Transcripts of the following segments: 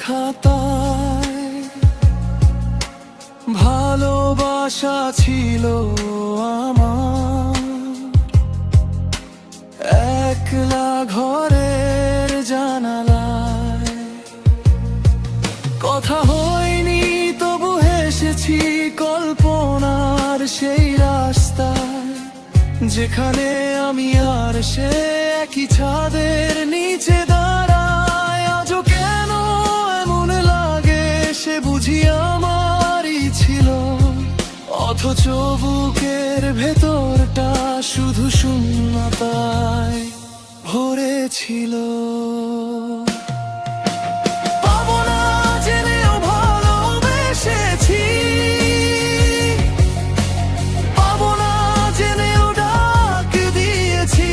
খাতায় ভালোবাসা ছিল আমার, একলা ঘরের জানালায়। কথা হয়নি তবু হেসেছি কল্পনার সেই রাস্তায়, যেখানে আমি আর সে একই ছাদের নিচে দাঁড়ায়। আজও কেন এমন লাগে সে বুঝি আমারই ছিল, অথচ বুকের ভেতরটা শুধু শূন্যতায় ভরেছিল। পাবো না জেনেও ভালোবেসেছি, পাবো না জেনেও ডাক দিয়েছি,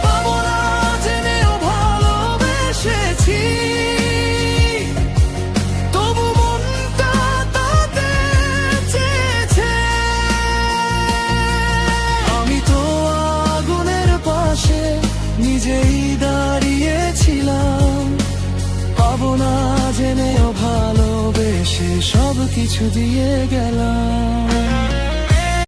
পাবো না জেনেও ভালোবেসেছি, তবু মনটা তাতে চেয়েছে। আমি তো আগুনের পাশে নিজেই দাঁড়িয়েছিলাম, পাবো না জেনেও ভালোবেসে সব কিছু দিয়ে গেলাম।